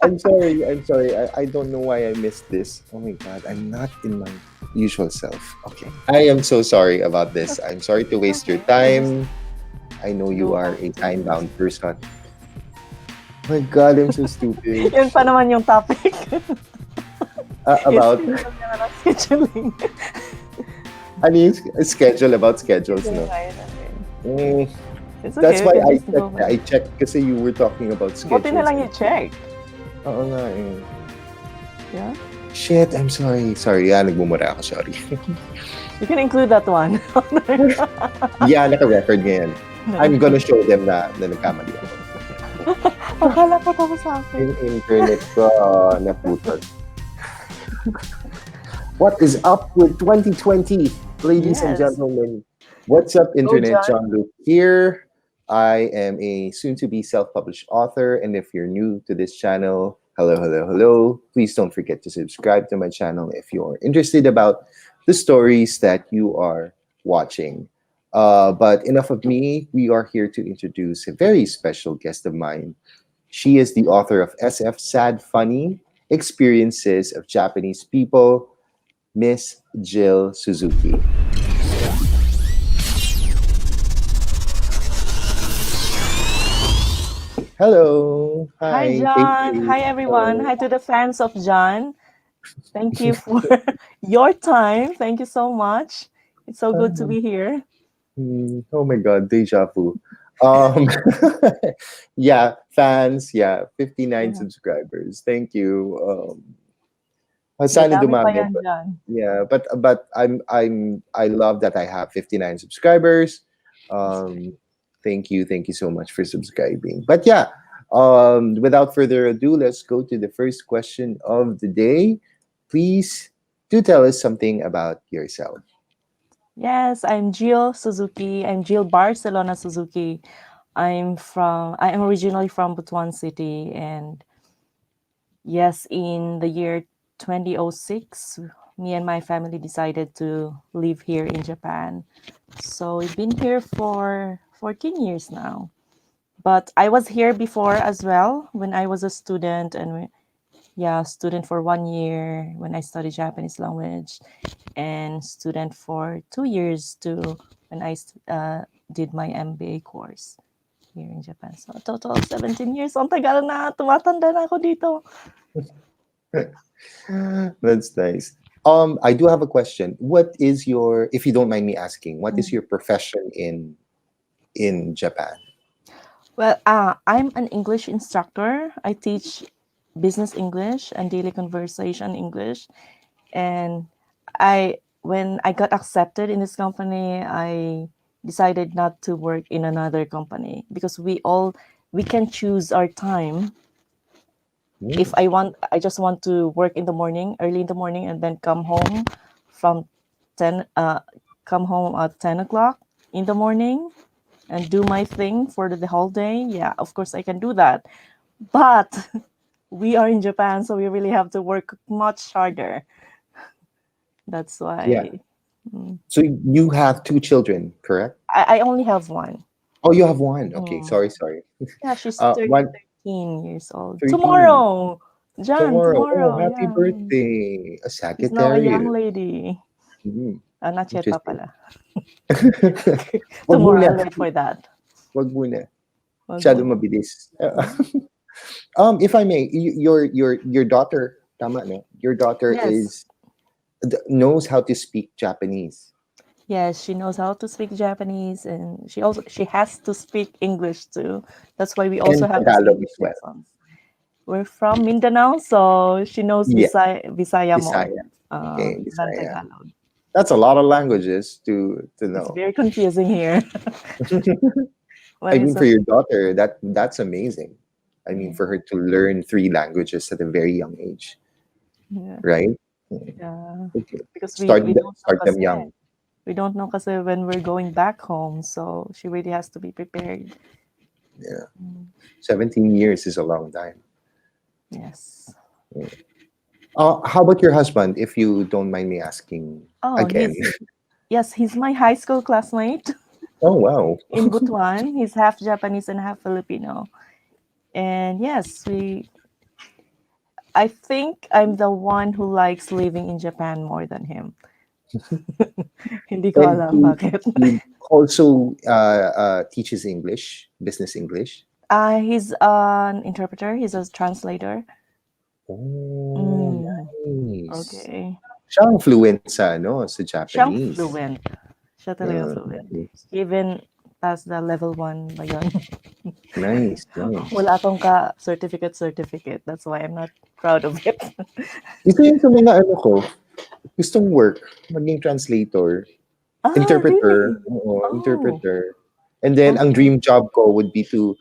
I'm sorry. I'm sorry. I don't know why I missed this. Oh my god, I'm not in my usual self. Okay. I am so sorry about this. I'm sorry to waste your Okay, we just time. I know you go are back a to time-bound person. Oh my god, I'm so stupid. yun pa Shit. naman yung topic. About I-schedule niya na lang scheduling. I mean schedule about schedules, Schedule no? nga yun natin. Mm, It's that's okay, we why can I just go checked. back. I checked kasi you were talking about Buti na schedules. lang you check. Oo nga eh. Yeah? Shit, I'm sorry. Sorry, nagmumura ako, sorry. You can include that one. Yeah, naka-record ngayon. I'm gonna show them na nagkamali ako. Akala ko tapos sa akin. Yung internet ko naputol. What is up with 2020, ladies and Yes. gentlemen? What's up, Go, internet? John. John Luke here. I am a soon-to-be self-published author, and if you're new to this channel, hello, hello, hello. Please don't forget to subscribe to my channel if you're interested about the stories that you are watching. But enough of me. We are here to introduce a very special guest of mine. She is the author of SF Sad Funny Experiences of Japanese People, Miss Jill Suzuki. Hello. Hi, Hi. Thank John. you. Hi, everyone. Hello. Hi to the fans of John. Thank you for your time. Thank you so much. It's so good to be here. Oh my God, deja vu. Um, yeah, fans. Yeah, 59 Yeah. subscribers. Thank you. Sana Dadami pa dumami, yan, but John. yeah, but I love that I have 59 subscribers. That's right. Um, thank you so much for subscribing. But yeah, without further ado, let's go to the first question of the day. Please do tell us something about yourself. Yes, I'm Jill Suzuki. I'm Jill Barcelona Suzuki. I am originally from Butuan City, and yes, in the year 2006, me and my family decided to live here in Japan. So we've been here for 14 years now. But I was here before as well when I was a student, and yeah, student for 1 year when I studied Japanese language, and student for 2 years too when did my MBA course here in Japan. So a total of 17 years. Ang tagal na, tumatanda na ako dito. That's nice. I do have a question. What is your, if you don't mind me asking, what is your profession in Japan? Well, I'm an English instructor. I teach business English and daily conversation English. And when I got accepted in this company, I decided not to work in another company because we can choose our time. If I just want to work in the morning, early in the morning, and then from 10, come home at 10 o'clock in the morning and do my thing for the whole day. Yeah, of course I can do that. But we are in Japan, so we really have to work much harder. That's Yeah. why So you have two children, correct? I only have one. Oh, you have one. Okay, Mm. sorry, sorry. Yeah, she's One 13 years old. 13 Tomorrow, John, tomorrow. Oh, tomorrow. happy Yeah. birthday, a She's now a young Sagittarius. lady. Mhm. Not yet pa Interesting. pala. Wag Tomorrow, muna. I'll wait for that. Wag muna. Wag Masyado muna. mabilis. Mm. If I may, your daughter, tama no? Your daughter Yes. is knows how to speak Japanese. Yes, she knows how to speak Japanese, and she has to speak English too. That's why we also And have this Tagalog English as well. lessons. We're from Mindanao, so she knows Yeah, Bisaya more Bisaya. Okay, than Bisaya. Tagalog. That's a lot of languages to It's know. very confusing here. I When mean, it's for a your daughter, that's amazing. I mean, yeah, for her to learn three languages at a very young age, yeah, right? Yeah. yeah. Okay. Because we don't know Start them kasi. young. We don't know kasi when we're going back home, so she really has to be prepared. Yeah. Mm, 17 years is a long time. yes. How about your husband, if you don't mind me asking Oh, again? he's my high school classmate Oh, wow. in Butuan. He's half Japanese and half Filipino. And yes, I think I'm the one who likes living in Japan more than him. Hindi ko And alam bakit. he also teaches English, business English. He's an interpreter. He's a translator. Oh, Mm, nice. okay. Siya ang fluent sa ano, sa Siyang Japanese. fluent. Siya talagang fluent. Nice, Even past the level 1 ba yun? nice, nice. Wala akong certificate. That's why I'm not proud of it. Ito yung sa mga ano ko, gustong work, maging translator, Ah, interpreter, really? oo, Oh, interpreter. And then ang okay. dream job ko would be to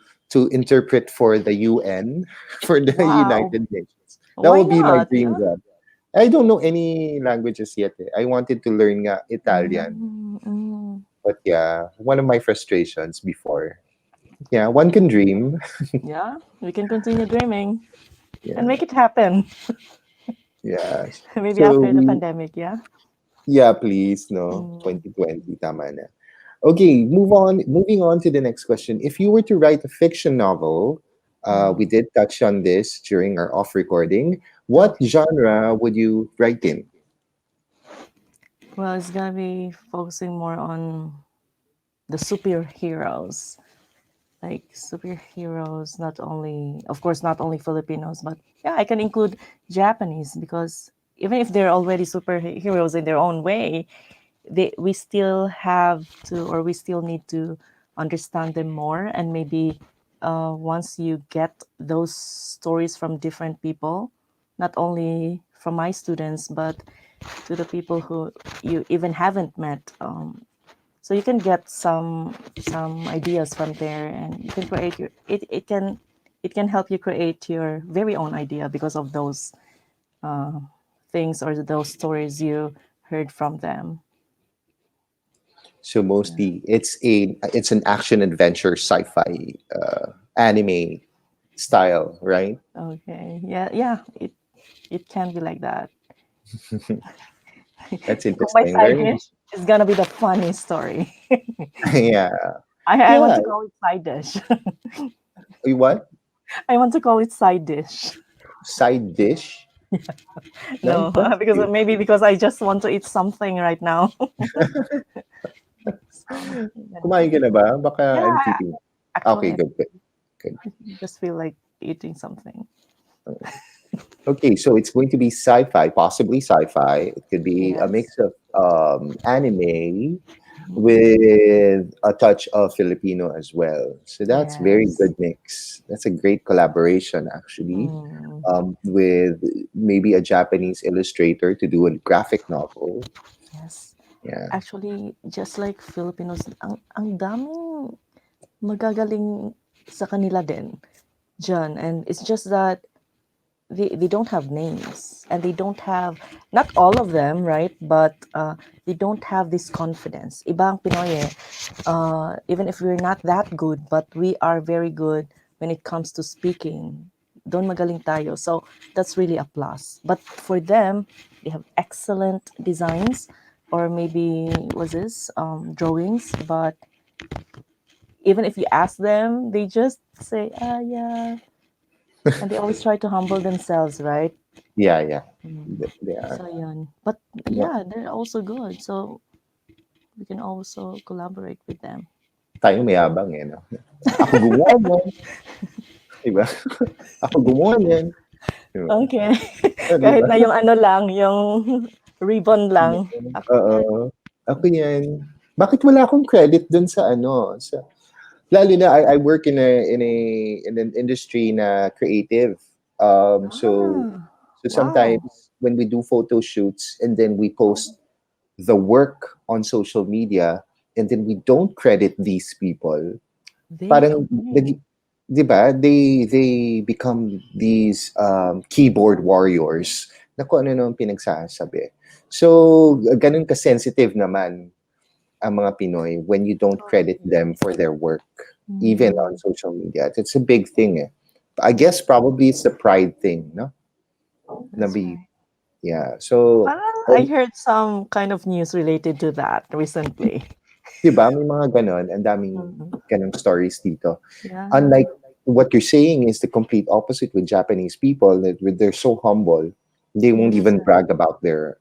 interpret for the UN, for the Wow. United Nations. That Why would be my not? dream Yeah. job. I don't know any languages yet. Eh. I wanted to learn nga Italian. Mm, mm. But yeah, one of my frustrations before. Yeah, one can dream. Yeah, we can continue dreaming and Yeah, make it happen. yeah. Maybe So after the we, pandemic, yeah? yeah, please, no, Mm, 2020, tama na. Okay, moving on to the next question. If you were to write a fiction novel, we mm. did touch on this during our off recording. What Okay. genre would you write in? Well, it's gonna be focusing more on the superheroes. Like superheroes, not only, of course, not only Filipinos, but yeah, I can include Japanese because even if they're already superheroes in their own way, we still have to, or we still need to understand them more. And maybe once you get those stories from different people, not only from my students, but to the people who you even haven't met, so you can get some ideas from there, and you can create your it can help you create your very own idea because of those uh, things or those stories you heard from them. So Yeah. mostly it's an action adventure sci-fi anime style, right? Okay. Yeah. Yeah. It can be like that. That's So my interesting. side Very dish is gonna be the funny story. yeah. I want Yeah. to call it side dish. What? I want to call it side dish. Side dish? Nice. No, That's because cute. maybe because I just want to eat something right now. So, Kumain ka na ba? Baka I'm yeah, keeping. Okay, actually, good, good, good. I just feel like eating something. Okay, so it's going to be sci-fi, possibly sci-fi. It could be a Yes. mix of anime Mhm. with a touch of Filipino as well. So that's very Yes. good mix. That's a great collaboration, actually, Mm, with maybe a Japanese illustrator to do a graphic novel. yes. Yeah. Actually, just like Filipinos, ang daming magagaling sa kanila din dyan. And it's just that they don't have names, and they don't have, not all of them, right, but they don't have this confidence. Iba ang Pinoy eh. Even if we're not that good, but we are very good when it comes to speaking. Doon magaling tayo, so that's really a plus. But for them, they have excellent designs, or maybe was this drawings, but even if you ask them, they just say, yeah, and they always try to humble themselves, right? Yeah, yeah. Mm. They are. So yun. But No, yeah, they're also good. So we can also collaborate with them. tayo mayabang eh, no? Ako gumawa niyan, diba? Ako gumawa niyan. Diba? Okay. Kahit Diba? na yung ano lang, yung ribbon lang. Ako yan. Oo. Ako yan. Bakit wala akong credit dun sa ano? Sa, lalo na I work in an industry na creative. So Ah, so wow. sometimes when we do photo shoots and then we post the work on social media and then we don't credit these people, They, parang okay. 'di ba? They become these keyboard warriors na kung ano nung pinagsasabi. So ganun ka-sensitive naman ang mga Pinoy when you don't credit Okay. them for their work even on Mm, social media. It's a big thing eh. I guess yes, probably it's the pride thing, no? Na that's be right. yeah. So Parang I heard some kind of news related to that recently. 'di ba may mga ganon, ang daming Mm, ganong stories dito. yeah. Unlike what you're saying is the complete opposite with Japanese people. That they're so humble, they won't Yes, even brag about their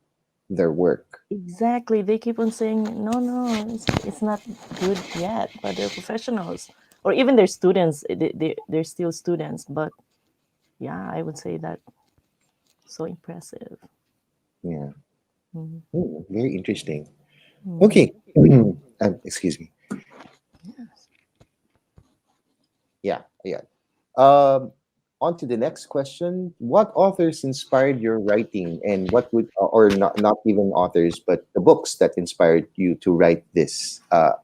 work. exactly. They keep on saying, no, no, it's not good yet, but they're professionals. Or even they're students, they're still students. But yeah, I would say that so impressive. Yeah. Mhm. Very interesting. Mhm. Okay. Excuse me. Yeah, yeah. Um, on to the next question. What authors inspired your writing, and what would, or not even authors, but the books that inspired you to write this,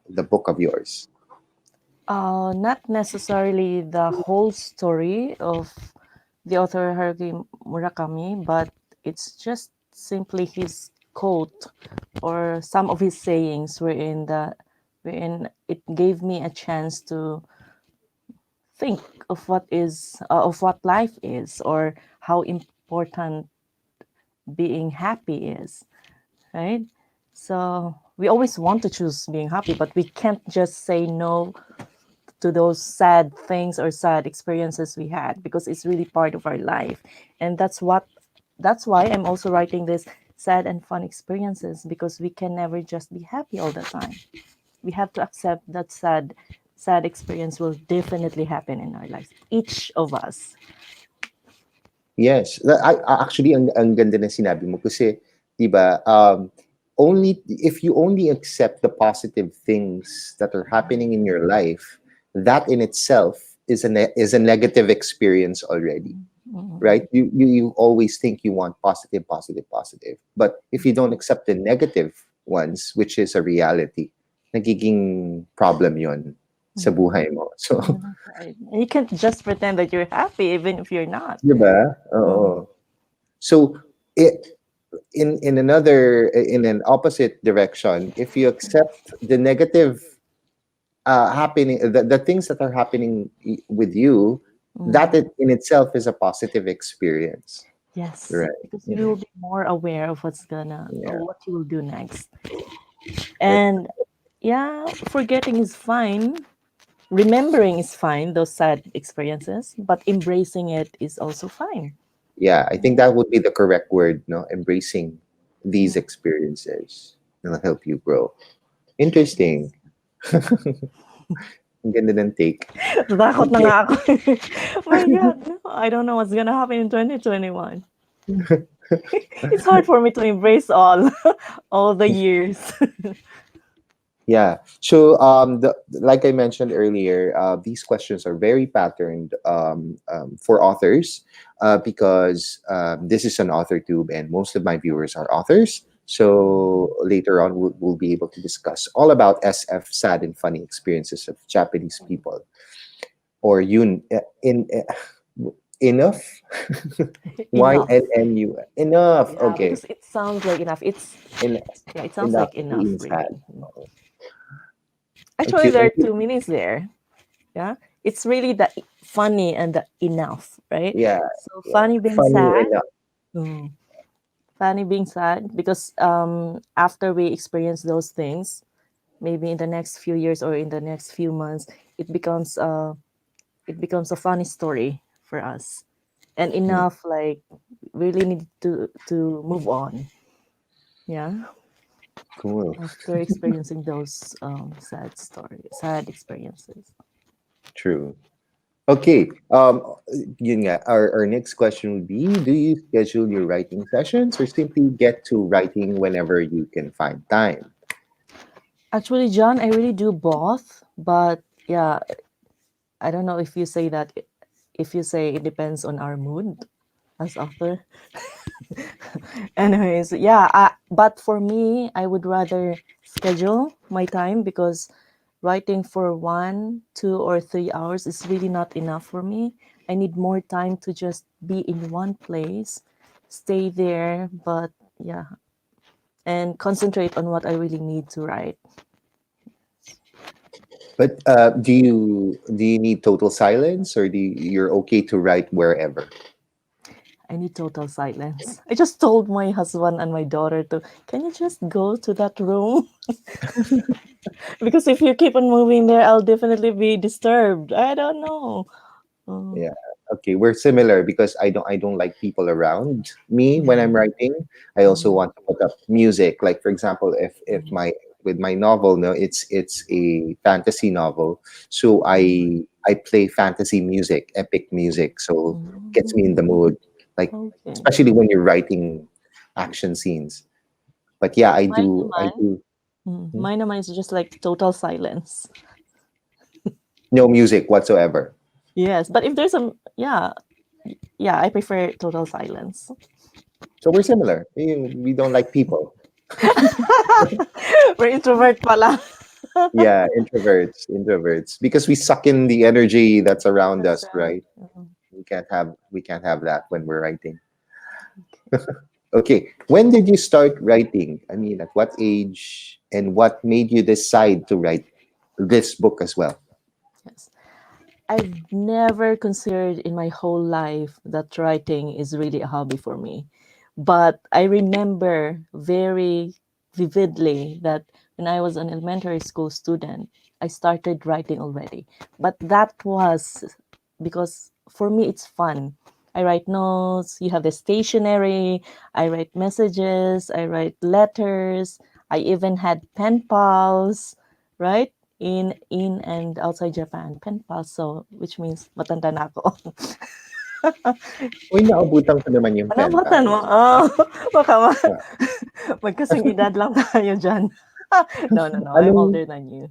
the book of yours? Not necessarily the whole story of the author Haruki Murakami, but it's just simply his quote or some of his sayings wherein it gave me a chance to think of what life is or how important being happy is, right? So we always want to choose being happy, but we can't just say no to those sad things or sad experiences we had because it's really part of our life. And that's why I'm also writing this sad and fun experiences, because we can never just be happy all the time. We have to accept that sad experience will definitely happen in our lives, each of us. Yes. Actually, ang ganda na sinabi mo kasi, di ba, only if you only accept the positive things that are happening in your life, that in itself is is a negative experience already, Mhm. right? You always think you want positive, positive, positive. But if you don't accept the negative ones, which is a reality, nagiging problem yon sa Mhm. buhay mo. So, Yeah, that's right. And you can't just pretend that you're happy even if you're not. di ba? Mm. Oo. So, it, in another, in an opposite direction, if you accept the negative happening, the things that are happening with you, that Mm. in itself is a positive experience, Yes, right? because you Mhm. will be more aware of Yeah. what you will do next. And yeah, forgetting is fine. Remembering is fine, those sad experiences, but embracing it is also fine. Yeah, I think that would be the correct word, no? Embracing these experiences will help you grow. Interesting. Yes. Ang ganda ng take. Natakot na Okay. nga ako. Oh my God, no, I don't know what's gonna happen in 2021. It's hard for me to embrace all the years. Yeah. So, like I mentioned earlier, these questions are very patterned for authors because this is an author tube, and most of my viewers are authors. So later on, we'll be able to discuss all about SF, sad and funny experiences of Japanese people, or enough. Enough. YNNU, enough. Yeah, Okay, because it sounds like enough. in Yeah, it sounds enough like of enough, being really. sad. Actually, Okay, there are two meanings there. Yeah, it's really the funny and the enough, right? yeah, So yeah, funny being funny sad. enough. Mm. Funny being sad because after we experience those things, maybe in the next few years or in the next few months, it becomes it becomes a funny story for us, and Hmm, enough, like really need to move on. Yeah, cool. after experiencing those sad experiences. True. Okay. Yun nga, our next question would be: do you schedule your writing sessions, or simply get to writing whenever you can find time? Actually, John, I really do both, but yeah, I don't know if you say that. If you say it depends on our mood as author. Anyways, yeah, but for me, I would rather schedule my time because writing for 1, 2, or 3 hours is really not enough for me. I need more time to just be in one place, stay there, but yeah, and concentrate on what I really need to write. But do you need total silence, or you're okay to write wherever? I need total silence. I just told my husband and my daughter to, can you just go to that room? Because if you keep on moving there, I'll definitely be disturbed. I don't know. Mm, Yeah. Okay, we're similar because I don't like people around me when I'm mhm, writing. I also mhm, want to put up music. Like for example, if mhm, my with my novel, no, it's a fantasy novel. So mhm, I play fantasy music, epic music. So gets me in the mhm. mood. Like Okay. especially when you're writing action scenes. But yeah, Mine I naman, do hmm? mine naman is just like total silence. No music whatsoever. Yes, but if there's a yeah, I prefer total silence. So we're similar. We don't like people. We're introvert pala. Yeah, introverts, because we suck in the energy that's around That's us, right. right? We can't have that when we're writing. Okay, when did you start writing? I mean, at what age, and what made you decide to write this book as well? Yes. I've never considered in my whole life that writing is really a hobby for me. But I remember very vividly that when I was an elementary school student, I started writing already. But that was because for me it's fun. I write notes, you have the stationery, I write messages, I write letters, I even had pen pals, right? In and outside Japan, pen pal, so which means matanda na ako. Uy, naabutan ko naman yung pen Panabutan mo, pals. oh, baka Yeah. magkasing edad lang tayo diyan. No, no, no, I'm Anong, older than you.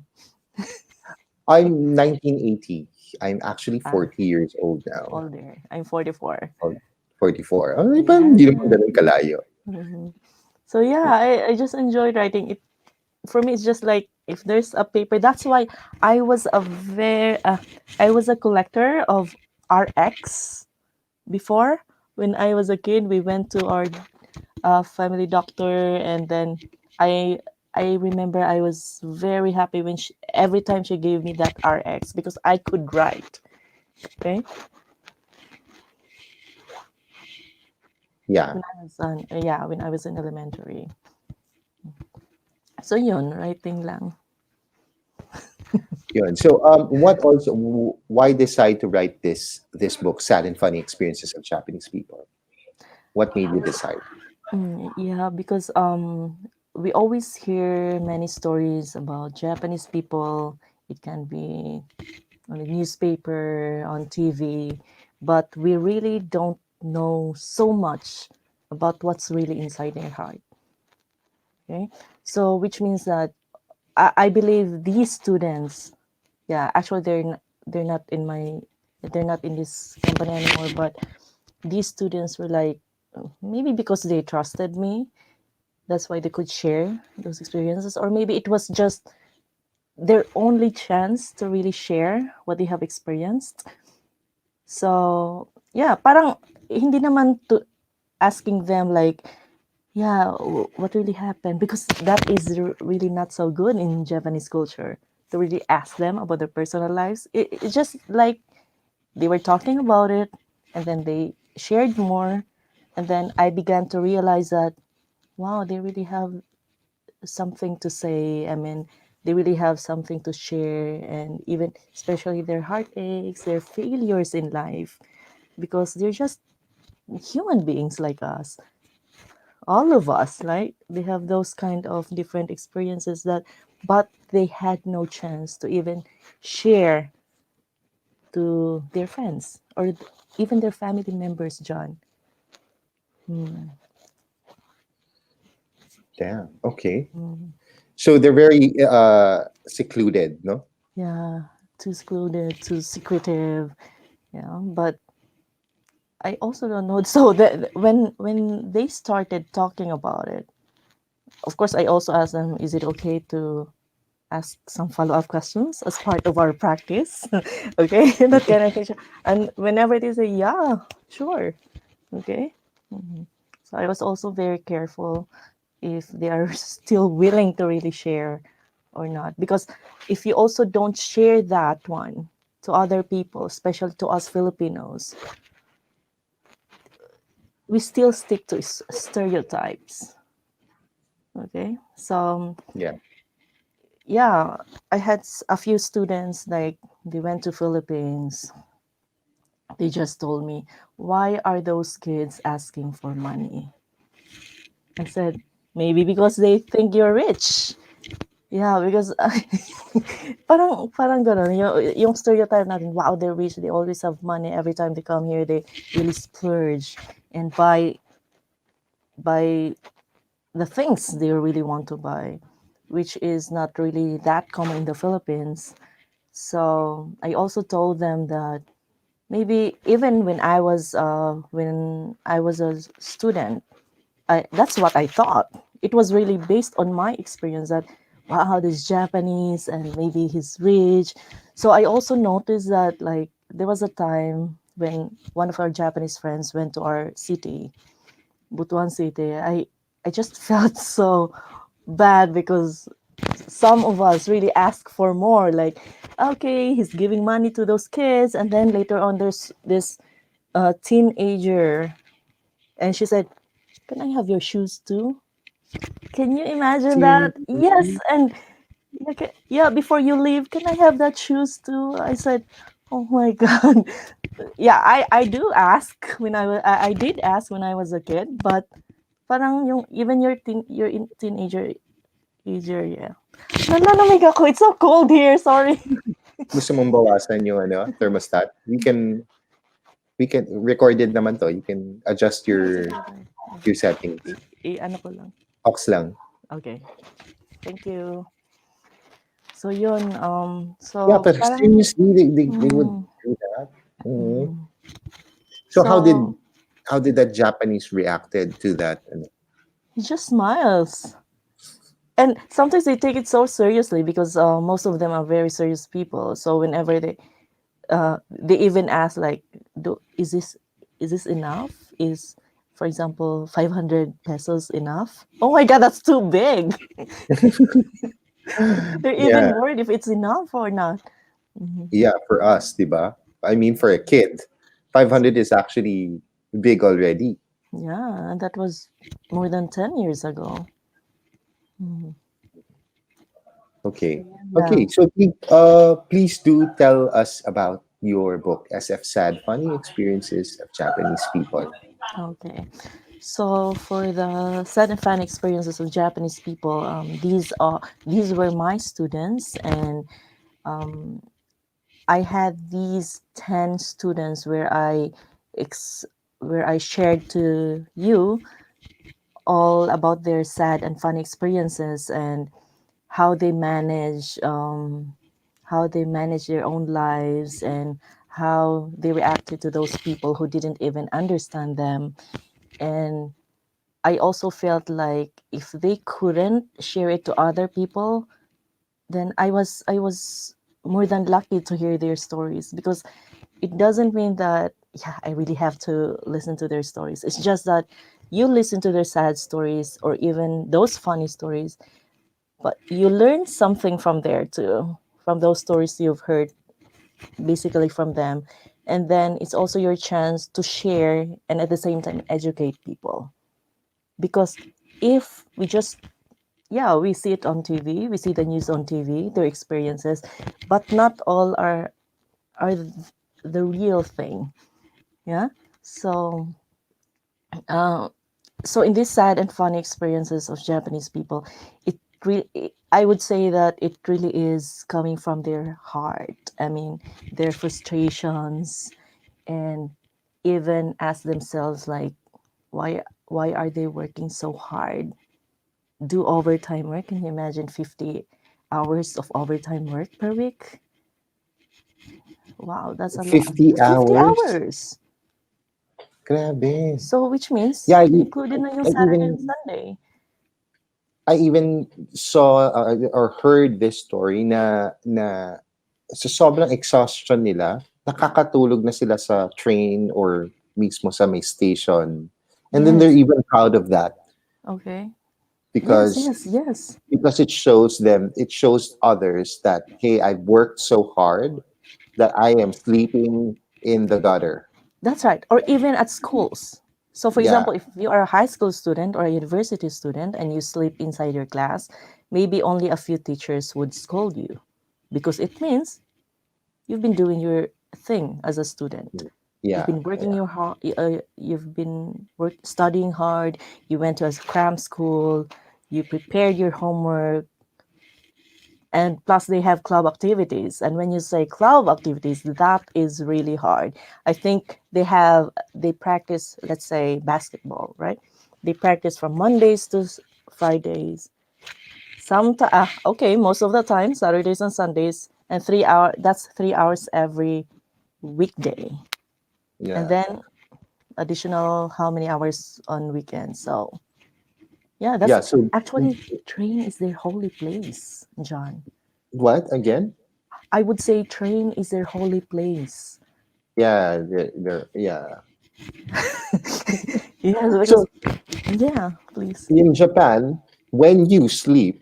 I'm 1980. I'm actually Ah, 40 years old now. older. I'm 44. Oh, 44. Ay, parang hindi naman Yeah. ganun kalayo. Mhm. So yeah, I just enjoy writing. It for me it's just like if there's a paper. That's why I was a very I was a collector of RX before. When I was a kid, we went to our family doctor, and then I I remember I was very happy when every time she gave me that RX because I could write. Okay, Yeah. when I was yeah, when I was in elementary. So yun, writing lang. Yun. So, why decide to write this book, Sad and Funny Experiences of Japanese People? What made you decide? Yeah, because we always hear many stories about Japanese people. It can be on the newspaper, on TV, but we really don't know so much about what's really inside their heart. Okay, so which means that I believe these students, yeah, actually they're not in my they're not in this company anymore, but these students were like maybe because they trusted me, that's why they could share those experiences, or maybe it was just their only chance to really share what they have experienced. So yeah, parang hindi naman to asking them like, yeah, what really happened, because that is really not so good in Japanese culture to really ask them about their personal lives. It's just like they were talking about it, and then they shared more, and then I began to realize that wow, they really have something to say. I mean, they really have something to share, and even especially their heartaches, their failures in life, because they're just human beings like us, all of us, right? They have those kind of different experiences that, but they had no chance to even share to their friends or even their family members, John. Mm, Damn. Okay. mm. So they're very secluded, no? Yeah, too secluded, too secretive. Yeah, but I also don't know. So that when they started talking about it, of course, I also asked them, "Is it okay to ask some follow-up questions as part of our practice?" Okay, that kind of thing. And whenever they say, "Yeah, sure," okay. Mhm. So I was also very careful if they are still willing to really share or not, because if you also don't share that one to other people, especially to us Filipinos, we still stick to stereotypes. Okay, so Yeah. yeah, I had a few students like they went to Philippines, They just told me, "Why are those kids asking for money?" I said, "Maybe because they think you're rich." Yeah, because parang gano'n yung stereotype natin, wow, they're rich, they always have money, every time they come here, they really splurge and buy the things they really want to buy, which is not really that common in the Philippines. So I also told them that maybe even when I was a student, that's what I thought. It was really based on my experience that wow, this Japanese and maybe he's rich. So I also noticed that like there was a time when one of our Japanese friends went to our city, Butuan City. I just felt so bad because some of us really ask for more. Like, okay, he's giving money to those kids, and then later on there's this teenager, and she said, "Can I have your shoes too?" Can you imagine that? Yes, Seriously? and okay, yeah, before you leave, can I have that shoes too? I said, "Oh my god." Yeah, I do ask when I did ask when I was a kid, but parang yung even your teenager, yeah. Nananamig ako. It's so cold here. Sorry. Gusto mong bawasan yung ano, thermostat? We can recorded naman to. You can adjust Yeah, sige. your settings. Ano ko lang. Aux lang. Okay. Thank you. So yun, Yeah, so but parang, seriously, they would mm, do that. Mhm. mm. So So how did that Japanese reacted to that? Ano? he just smiles. And sometimes they take it so seriously because most of them are very serious people. So whenever they even ask like, is this enough? Is, for example, 500 pesos enough? Oh my god, that's too big. They're Yeah, even worried if it's enough or not. Mhm. yeah, for us, 'di ba? I mean, for a kid, 500 is actually big already. Yeah, and that was more than 10 years ago. Mhm. So Okay. yeah. Okay, so please do tell us about your book, SF Sad Funny Experiences of Japanese People. Okay. So for the sad and fun experiences of Japanese people, these were my students, and um, I had these 10 students ex- where I shared to you all about their sad and fun experiences and how they manage their own lives and how they reacted to those people who didn't even understand them. And I also felt like if they couldn't share it to other people, then I was more than lucky to hear their stories, because it doesn't mean that yeah, I really have to listen to their stories. It's just that you listen to their sad stories or even those funny stories, but you learn something from there too, from those stories you've heard basically from them. And then it's also your chance to share and at the same time educate people. Because if we just, yeah, we see it on TV, we see the news on TV, their experiences, but not all are the real thing. Yeah. So uh, so in these sad and funny experiences of Japanese people, I would say that it really is coming from their heart. I mean, their frustrations, and even ask themselves like, why are they working so hard? Do overtime work? Can you imagine 50 hours of overtime work per week? Wow, that's a lot. 50 50 hours? hours. Grabe. So which means Yeah, included na yung I Saturday and even Sunday. I even saw or heard this story na sa sobrang exhaustion nila, nakakatulog na sila sa train or mismo sa may station. And then they're Yes. even proud of that Okay. Yes, because yes, yes. it shows others that hey, I've worked so hard that I am sleeping in the gutter. That's right. Or even at schools. So, for Yeah. example, if you are a high school student or a university student and you sleep inside your class, maybe only a few teachers would scold you because it means you've been doing your thing as a student. You've Yeah, been working yeah, your hard. You've been studying hard. You went to a cram school. You prepared your homework, and plus they have club activities. And when you say club activities, that is really hard. I think they practice, let's say, basketball, right? They practice from Mondays to Fridays. Okay, most of the time Saturdays and Sundays, and 3 hour. That's 3 hours every weekday, and yeah, then additional how many hours on weekends. So yeah, that's yeah. So actually train is their holy place, John. what again? I would say train is their holy place. Yeah, yeah. Yes, because So yeah, please. in Japan, when you sleep,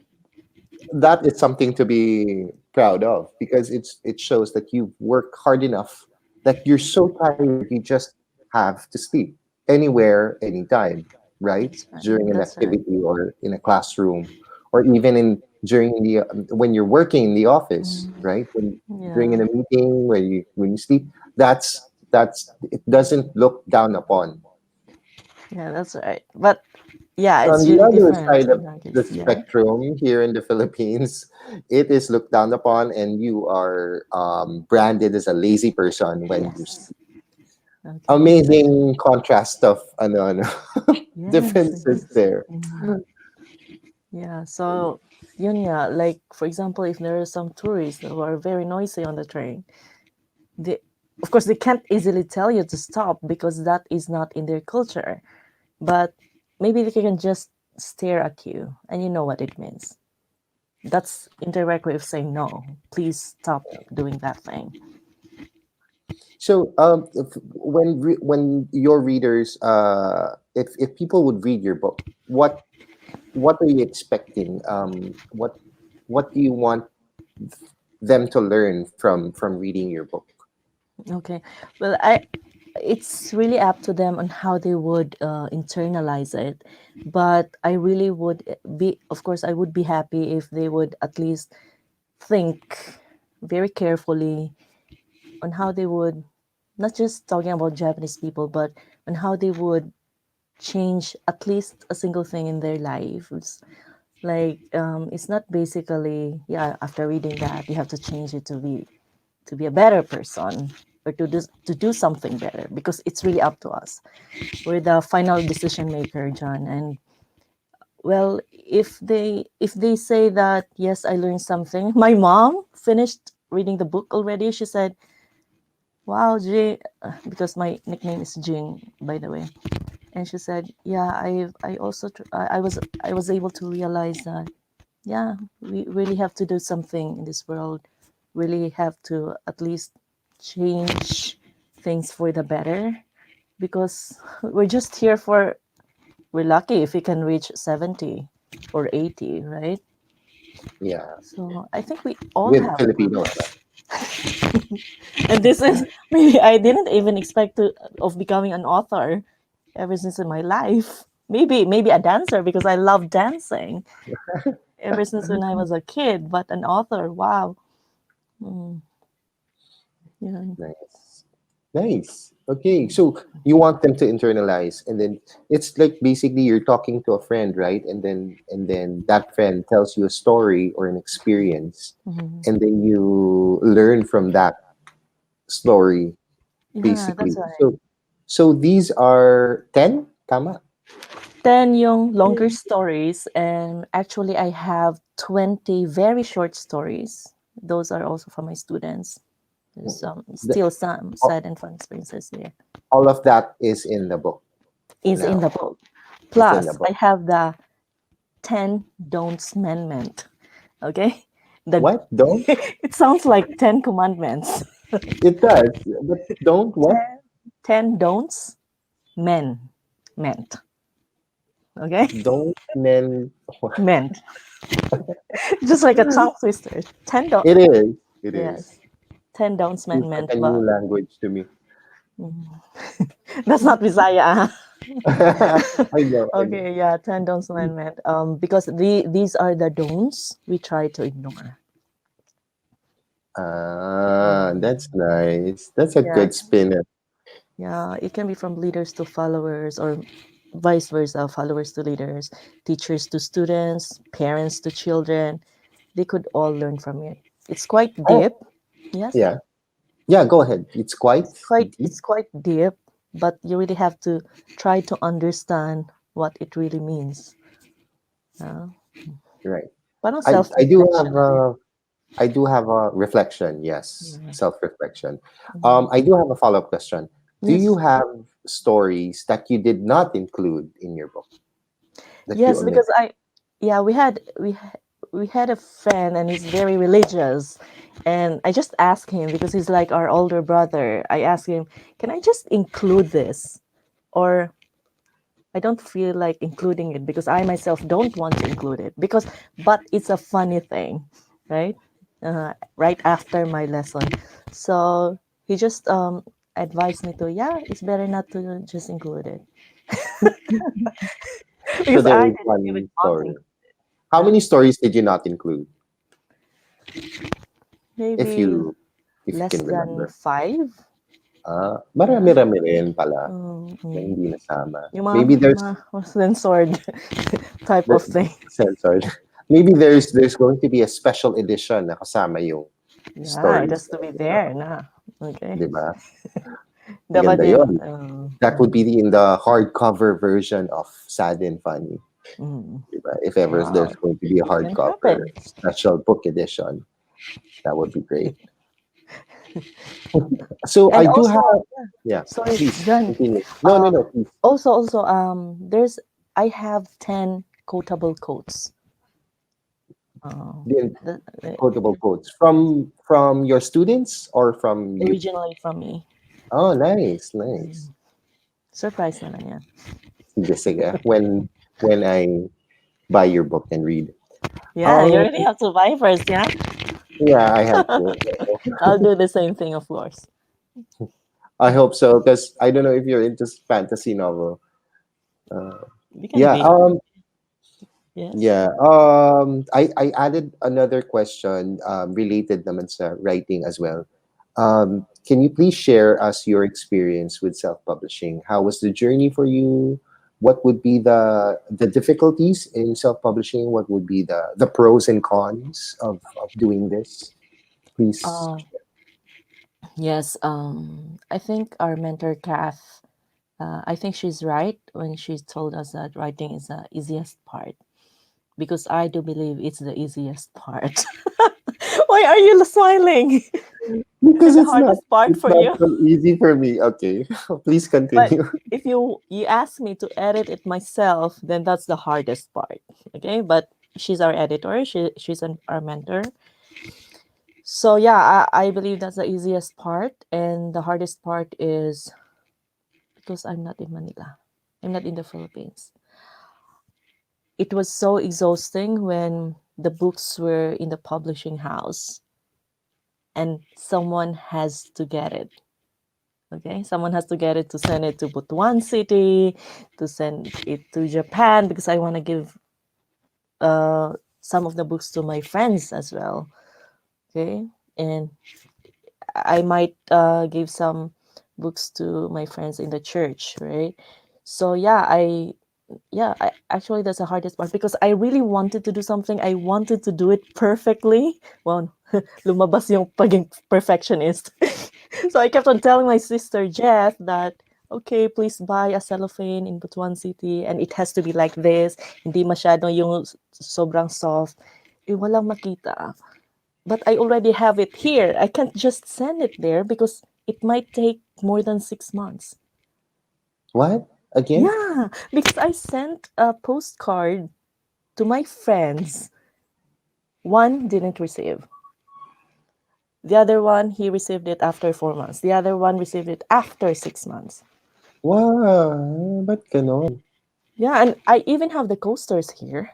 that is something to be proud of because it shows that you work hard enough that you're so tired you just have to sleep anywhere, anytime, right? That's right. During an That's right. activity or in a classroom, or even in during the when you're working in the office, Mm, right? When during yeah, in a meeting when you sleep, that's it doesn't look down upon. yeah, that's right. But yeah, On it's the really other different side in of our the case. Yeah. spectrum here in the Philippines, it is looked down upon, and you are branded as a lazy person when you Yes. sleep. Okay. That's right. Amazing contrast of Yes, it differences is. there. Yeah. So, yun nga, like for example, if there are some tourists who are very noisy on the train, they, of course, they can't easily tell you to stop because that is not in their culture. But maybe they can just stare at you, and you know what it means. That's indirect way of saying no. Please stop doing that thing. So, when your readers, if people would read your book, what are you expecting? What do you want them to learn from reading your book? Okay. Well, I it's really up to them on how they would internalize it. But I really would be, of course, I would be happy if they would at least think very carefully on how they would, not just talking about Japanese people, but on how they would change at least a single thing in their lives. Like it's not basically, yeah, after reading that you have to change it to be a better person, or to do something better, because it's really up to us. We're the final decision maker, John. And well, if they say that yes, I learned something. My mom finished reading the book already. She said, wow, Jing, because my nickname is Jing, by the way. And she said, yeah, I also I was able to realize that, yeah, we really have to do something in this world, really have to at least change things for the better, because we're just here for, we're lucky if we can reach 70 or 80, right? Yeah, So I think we all with have Filipinos. purpose. And this is maybe I didn't even expect to of becoming an author ever since in my life. Maybe a dancer because I love dancing ever since when I was a kid, but an author, wow. Mm, yeah. Nice. Nice. Okay. So you want them to internalize, and then it's like basically you're talking to a friend, right? And then that friend tells you a story or an experience, Mhm. and then you learn from that story, Yeah, basically. that's right. So these are 10, tama? Then yung longer stories, and actually I have 20 very short stories. Those are also from my students. There's The, still some all sad and fun experiences there. all of that is in the book Is in now. the book. It's in the Plus, I book. have the 10 don'ts amendment. Okay? The What? Don't? it sounds like 10 commandments. It does. But don't what? 10 don'ts men meant. Okay? Don't men. Meant. Just like a tongue twister. 10 don't, It is. It is. yes. 10 don'ts men Feels like meant, a new but language to me. that's not Visaya. I know, I know. Okay, yeah, 10 don'ts men meant. Because these are the don'ts we try to ignore. Ah, Mm, that's nice. That's a yeah, good spin. Yeah, it can be from leaders to followers or vice versa, followers to leaders, teachers to students, parents to children. They could all learn from it. It's quite Oh, deep. Yes. yeah. Yeah, go ahead. It's quite deep. It's quite deep, but you really have to try to understand what it really means. Uh, Right. Parang I do have self-reflection. I do have a reflection, yes, Yeah. self-reflection. Mhm. I do have a follow-up question. Do you Yes. have stories that you did not include in your book that you Yes, because omitted? yeah, we had a friend and he's very religious, and I just asked him because he's like our older brother. I asked him, "Can I just include this?" Or I don't feel like including it because I myself don't want to include it because but it's a funny thing, right? Right after my lesson. So he just advised me to yeah, it's better not to just include it So because there I is didn't even one want to story. include How that. many stories did you not include, if Maybe you less can than remember? 5. Yeah. Marami-rami rin pala na Mm. hindi nasama. Yung Maybe there's mga censored type there, of thing. censored. Maybe there's going to be a special edition na kasama yung Yeah, it stories has to be there na. Okay. 'di ba? Dapat Maganda yung 'yon. That would be in the hardcover version of Sad and Funny, mm, 'di ba? If ever wow, there's going to be a it can hardcover happen. special book edition, that would be great. So And I do also, have, yeah, yeah, sorry, please John. continue. No, no, Um, no, please. also, there's I have 10 quotable quotes. Um, The the, quotable quotes from your students or from you? originally from me. Oh, nice, nice. Mm, surprise naman yan. Sige, sige. When I buy your book and read. Yeah, you Um, really have to buy first, yeah? yeah, I have to. I'll do the same thing, of course. I hope so because I don't know if you're into fantasy novel. Uh, We can yeah, be, yes. yeah. I added another question related naman sa writing as well. Can you please share us your experience with self-publishing? How was the journey for you? What would be the difficulties in self-publishing? What would be the pros and cons of doing this? Please. Uh, yes, I think our mentor, Kath, I think she's right when she told us that writing is the easiest part because I do believe it's the easiest part. Why are you smiling? Is it Because the hardest part it's for not you? so easy for me. Okay, please But continue. if you ask me to edit it myself, then that's the hardest part. Okay, but she's our editor. She's our mentor. So yeah, I believe that's the easiest part, and the hardest part is because I'm not in Manila. I'm not in the Philippines. It was so exhausting when the books were in the publishing house and someone has to get it. Okay, someone has to get it to send it to Butuan City, to send it to Japan because I want to give uh, some of the books to my friends as well. Okay, and I might give some books to my friends in the church, right? So actually that's the hardest part because I really wanted to do something. I wanted to do it perfectly. Well, lumabas yung paging perfectionist. So I kept on telling my sister Jeff that okay, please buy a cellophane in Butuan City and it has to be like this. Hindi masyado yung sobrang soft. Eh, walang makita. But I already have it here. I can't just send it there because it might take more than 6 months. What again? Yeah, because I sent a postcard to my friends. One didn't receive. The other one, he received it after 4 months. The other one received it after 6 months. Wow, ba't ganon? Yeah, and I even have the coasters here.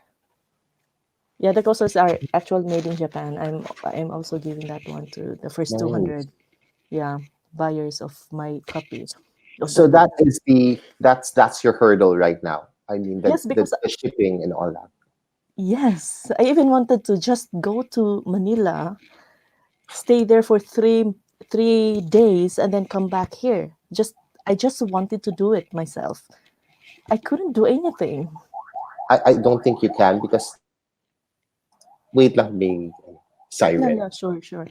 Yeah, the coasters are actually made in Japan. I'm also giving that one to the first Nice. 200 yeah buyers of my copy of the So book. that's your hurdle right now. I mean Yes, because the shipping and all that. yes, I even wanted to just go to Manila, stay there for three days, and then come back here. Just I just wanted to do it myself. I couldn't do anything. I don't think you can because wait lang, may Yeah, siren. yeah, sure, sure.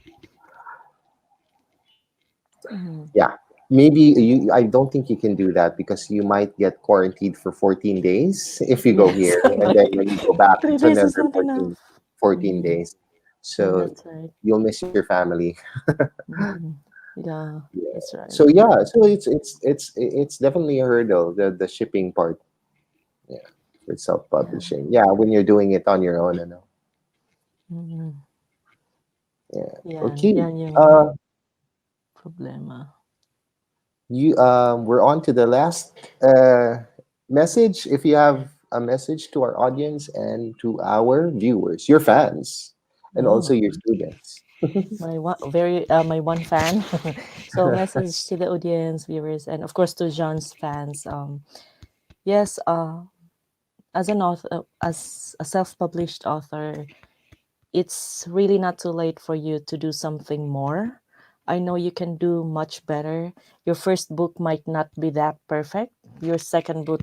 Mhm. Yeah, maybe you. I don't think you can do that because you might get quarantined for 14 days if you go Yes, here, and then like when you go back, three it's days is another not enough. 14 Mm, days. yeah, So that's right. you'll miss your family. Mm, yeah, Yeah. that's right. So yeah, so it's definitely a hurdle, the shipping part. Yeah, for self Yeah, publishing. Yeah, when you're doing it on your own, I know. mm, Yeah. yan, Okay. yan yung Uh, problema. you we're on to the last message. If you have a message to our audience and to our viewers, your fans, and also Oh, your students. my one fan. So message to the audience, viewers, and of course to John's fans. Yes, as an author, as a self-published author, it's really not too late for you to do something more. I know you can do much better. Your first book might not be that perfect. Your second book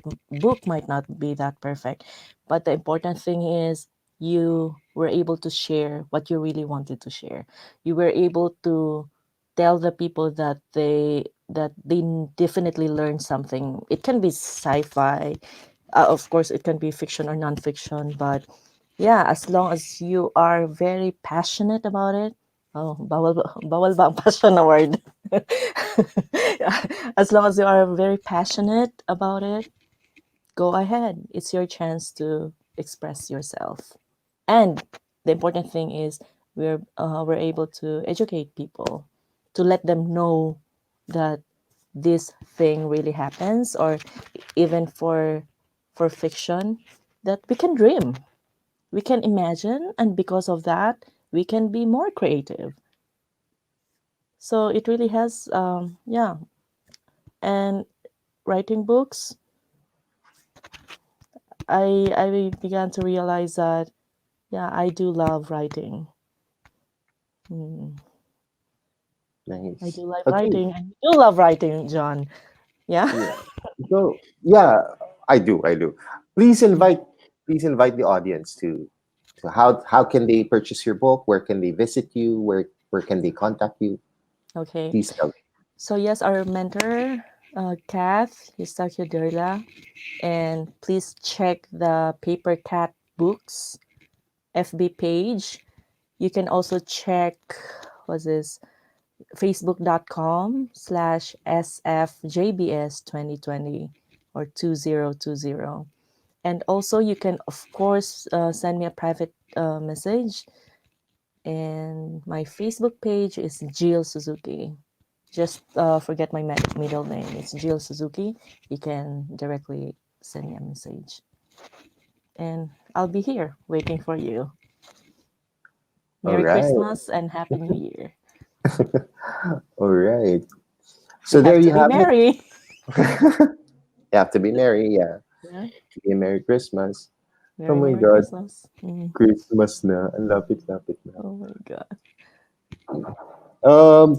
might not be that perfect. But the important thing is you were able to share what you really wanted to share. You were able to tell the people that they definitely learned something. It can be sci-fi. Of course, it can be fiction or nonfiction, but yeah, as long as you are very passionate about it. Oh, bawal ba ang passion na word? As long as you are very passionate about it, go ahead. It's your chance to express yourself. And the important thing is we're able to educate people, to let them know that this thing really happens, or even for fiction, that we can dream, we can imagine, and because of that we can be more creative. So it really has yeah. And writing books, I began to realize that yeah, I do love writing. Mm, I Nice. do like Okay. writing, and you do love writing, John. Yeah. Yeah. So yeah, I do. I do. Please invite please invite the audience to how can they purchase your book? Where can they visit you? Where can they contact you? Okay, Please tell. so yes, our mentor, Kath Yustakyodurla, and please check the Paper Cat Books FB page. You can also check what's this, facebook.com/sfjbs2020 or 2020. And also you can of course send me a private message, and my Facebook page is Jill Suzuki. Just forget my middle name, it's Jill Suzuki. You can directly send me a message, and I'll be here waiting for you. All Merry right. Christmas and Happy New Year. All right. We So there have to you be have it. merry. You have to be merry, yeah. Yeah. Be a Merry Christmas. Oh Merry, my Merry God. Christmas. Mm. Christmas na. Ang lapit-lapit na. Oh my God.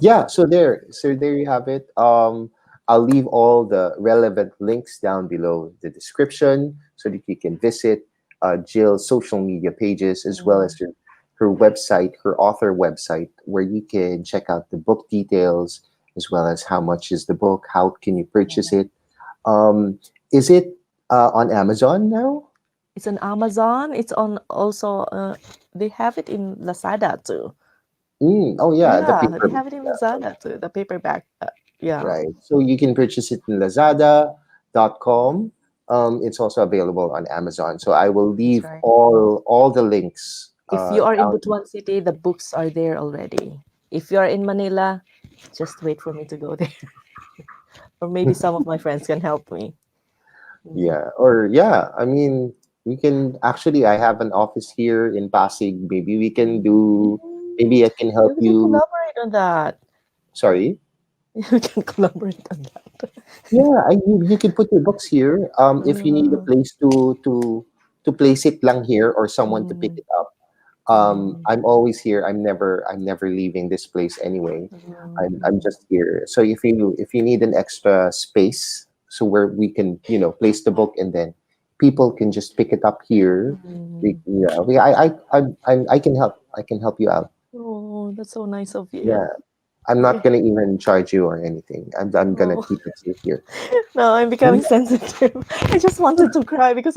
Yeah, so there you have it. I'll leave all the relevant links down below the description so that you can visit Jill's social media pages as well as Mm. her website, her author website, where you can check out the book details as well as how much is the book, how can you purchase Yeah. it. Is it on Amazon now? It's on Amazon. It's on also, they have it in Lazada too. Oh yeah, the Yeah, they paper. have it in Lazada too, the paperback. Yeah, Right. So you can purchase it in Lazada.com. It's also available on Amazon. So I will that's leave right. all the links If you are in down. Butuan City, the books are there already. If you are in Manila, just wait for me to go there. Or maybe some of my friends can help me. Mm. Yeah. Or yeah, I mean, we can actually. I have an office here in Pasig. Maybe we can do. Mm. Maybe I can help We can you. collaborate on that. Sorry. We can collaborate on that. Yeah, you can put your books here. If you need a Uh, place to place it lang here or someone to pick mm, it up. Mm, I'm always here. I'm never leaving this place anyway. I'm mm, just here. So if you need an extra space, so where we can place the book, and then people can just pick it up here. mm. I can help. I can help you out. Oh, that's so nice of Yeah, you. I'm Yeah. not gonna even charge you or anything. I'm gonna Oh, keep it safe here. no, I'm Hmm? becoming sensitive. I just wanted to cry because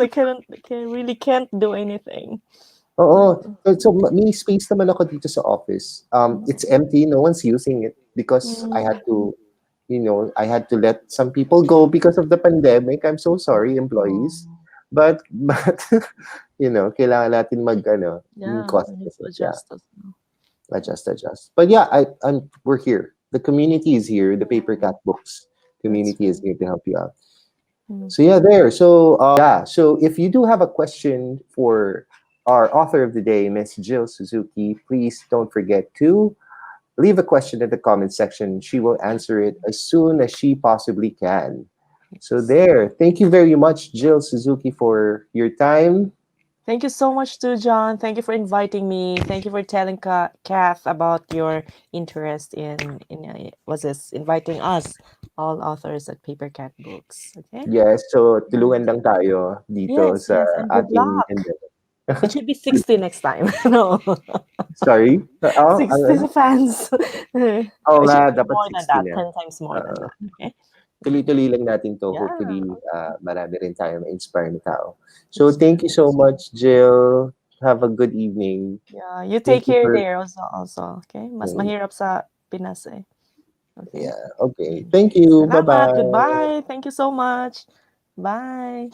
really can't do anything. Oo. Mm, So may space naman ako dito sa office. It's mm, empty. No one's using it because I had mm. to, let some people go because of the pandemic. I'm so sorry, employees. Oh, But kailangan natin yeah, cost we need to effective. Yeah, adjust as well. adjust. But yeah, we're here. The community is here. The Paper Mm, Cat Books that's community is right. here to help you out. Mm, So yeah, there. So yeah. So if you do have a question for our author of the day, Miss Jill Suzuki, please don't forget to leave a question in the comment section. She will answer it as soon as she possibly can. So yes. there. Thank you very much, Jill Suzuki, for your time. Thank you so much too, John. Thank you for inviting me. Thank you for telling Kath about your interest in was this inviting us, all authors at Paper Cat Books. Okay. Yes, so tulungan Yes, lang tayo dito yes, sa yes, and good ating luck. endeavor. It should be 60 next time. No, Sorry? 60 fans. Oo It nga, should be dapat more than 60 that, na. 10 times more than Oo. that. Okay. Tuloy-tuloy lang natin 'to. Yeah, Hopefully, marami rin tayong ma-inspire na tao. So, that's thank you right. so much, Jill. Have a good evening. Yeah, you take Thank you care for there also. Okay? Mas mm, mahirap sa Pinas eh. Okay? yeah, okay. Mm. Thank you. Salamat. Bye-bye. Goodbye. Thank you so much. Bye.